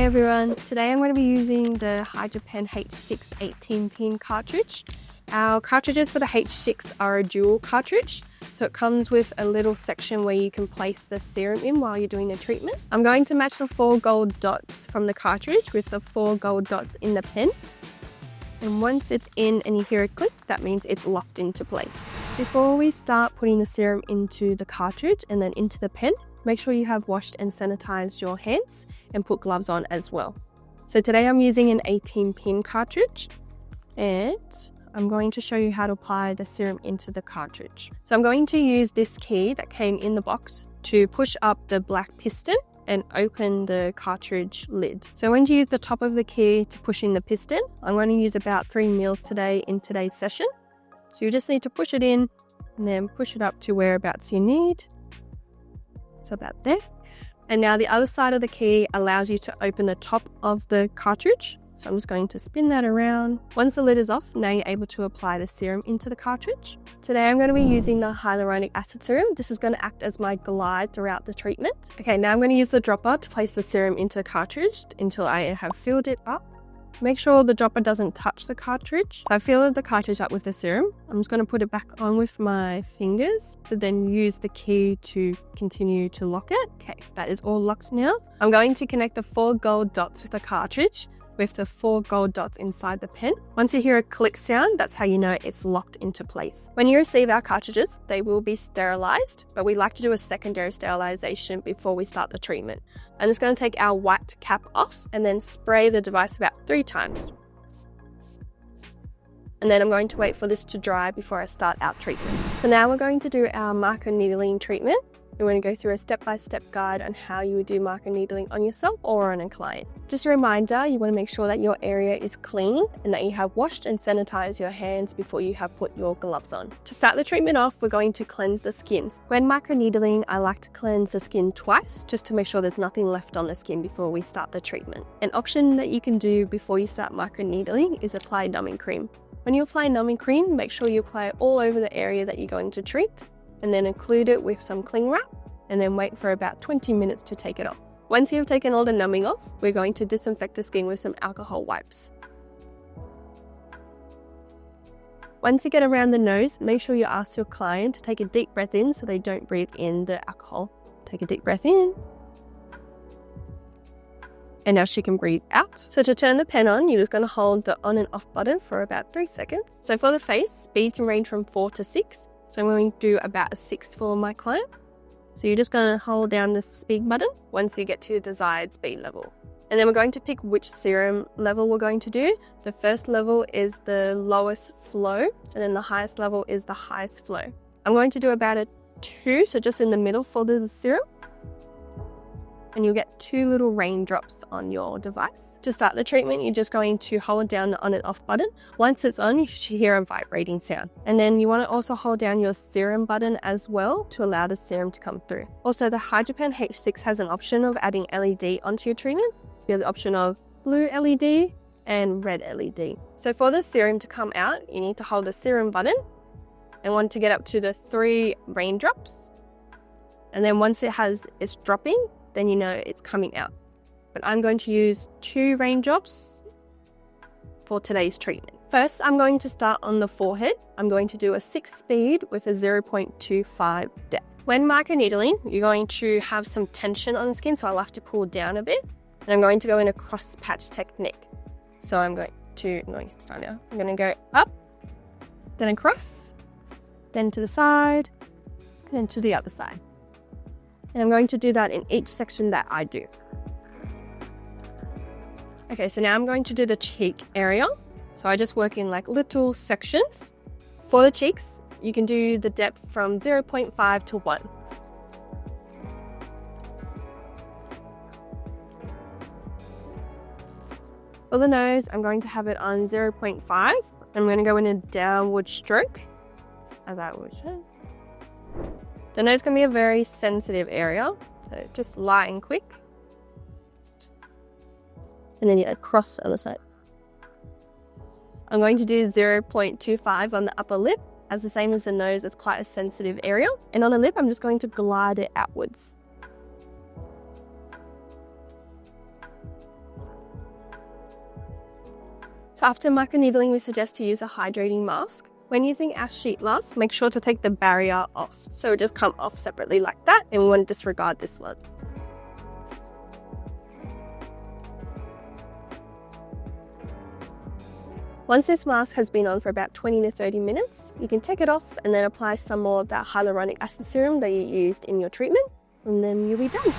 Hi everyone, today I'm going to be using the Hydra Pen H6 18-pin cartridge. Our cartridges for the H6 are a dual cartridge, so it comes with a little section where you can place the serum in while you're doing the treatment. I'm going to match the 4 gold dots from the cartridge with the 4 gold dots in the pen. And once it's in and you hear a click, that means it's locked into place. Before we start putting the serum into the cartridge and then into the pen, make sure you have washed and sanitized your hands and put gloves on as well. So today I'm using an 18-pin cartridge and I'm going to show you how to apply the serum into the cartridge. So I'm going to use this key that came in the box to push up the black piston and open the cartridge lid. So when you use the top of the key to push in the piston, I'm going to use about 3 mils today in today's session. So you just need to push it in and then push it up to whereabouts you need. So about there. And now the other side of the key allows you to open the top of the cartridge. So I'm just going to spin that around. Once the lid is off, now you're able to apply the serum into the cartridge. Today I'm going to be using the hyaluronic acid serum. This is going to act as my glide throughout the treatment. Okay, now I'm going to use the dropper to place the serum into the cartridge until I have filled it up. Make sure the dropper doesn't touch the cartridge. So I filled the cartridge up with the serum. I'm just going to put it back on with my fingers, but then use the key to continue to lock it. Okay, that is all locked now. I'm going to connect the 4 gold dots with the cartridge with the 4 gold dots inside the pen. Once you hear a click sound, that's how you know it's locked into place. When you receive our cartridges, they will be sterilized, but we like to do a secondary sterilization before we start the treatment. I'm just going to take our white cap off and then spray the device about 3 times. And then I'm going to wait for this to dry before I start our treatment. So now we're going to do our microneedling treatment. We're going to go through a step-by-step guide on how you would do microneedling on yourself or on a client. Just a reminder, you want to make sure that your area is clean and that you have washed and sanitized your hands before you have put your gloves on. To start the treatment off, we're going to cleanse the skin. When microneedling, I like to cleanse the skin twice just to make sure there's nothing left on the skin before we start the treatment. An option that you can do before you start microneedling is apply numbing cream. When you apply numbing cream, make sure you apply it all over the area that you're going to treat, and then include it with some cling wrap, and then wait for about 20 minutes to take it off. Once you've taken all the numbing off, we're going to disinfect the skin with some alcohol wipes. Once you get around the nose, make sure you ask your client to take a deep breath in so they don't breathe in the alcohol. Take a deep breath in. And now she can breathe out. So to turn the pen on, you're just going to hold the on and off button for about 3 seconds. So for the face, speed can range from 4 to 6. So I'm going to do about a 6 for my client. So you're just going to hold down the speed button once you get to the desired speed level. And then we're going to pick which serum level we're going to do. The first level is the lowest flow, and then the highest level is the highest flow. I'm going to do about a 2, so just in the middle for the serum. And you'll get 2 little raindrops on your device. To start the treatment, you're just going to hold down the on and off button. Once it's on, you should hear a vibrating sound. And then you want to also hold down your serum button as well to allow the serum to come through. Also, the Hydra Pen H6 has an option of adding LED onto your treatment. You have the option of blue LED and red LED. So for the serum to come out, you need to hold the serum button and want to get up to the 3 raindrops. And then once it's dropping, then you know it's coming out. But I'm going to use 2 raindrops for today's treatment. First, I'm going to start on the forehead. I'm going to do a 6 speed with a 0.25 depth. When microneedling, you're going to have some tension on the skin, so I'll have to pull down a bit. And I'm going to go in a cross patch technique. So I'm going to start now. I'm going to go up, then across, then to the side, then to the other side. And I'm going to do that in each section that I do. Okay, so now I'm going to do the cheek area. So I just work in like little sections. For the cheeks, you can do the depth from 0.5 to 1. For the nose, I'm going to have it on 0.5. I'm going to go in a downward stroke, as I would show. The nose can be a very sensitive area, so just light and quick. And then across the other side. I'm going to do 0.25 on the upper lip. As the same as the nose, it's quite a sensitive area. And on the lip, I'm just going to glide it outwards. So after microneedling, we suggest to use a hydrating mask. When using our sheet mask, make sure to take the barrier off. So just come off separately like that, and we want to disregard this one. Once this mask has been on for about 20 to 30 minutes, you can take it off and then apply some more of that hyaluronic acid serum that you used in your treatment, and then you'll be done.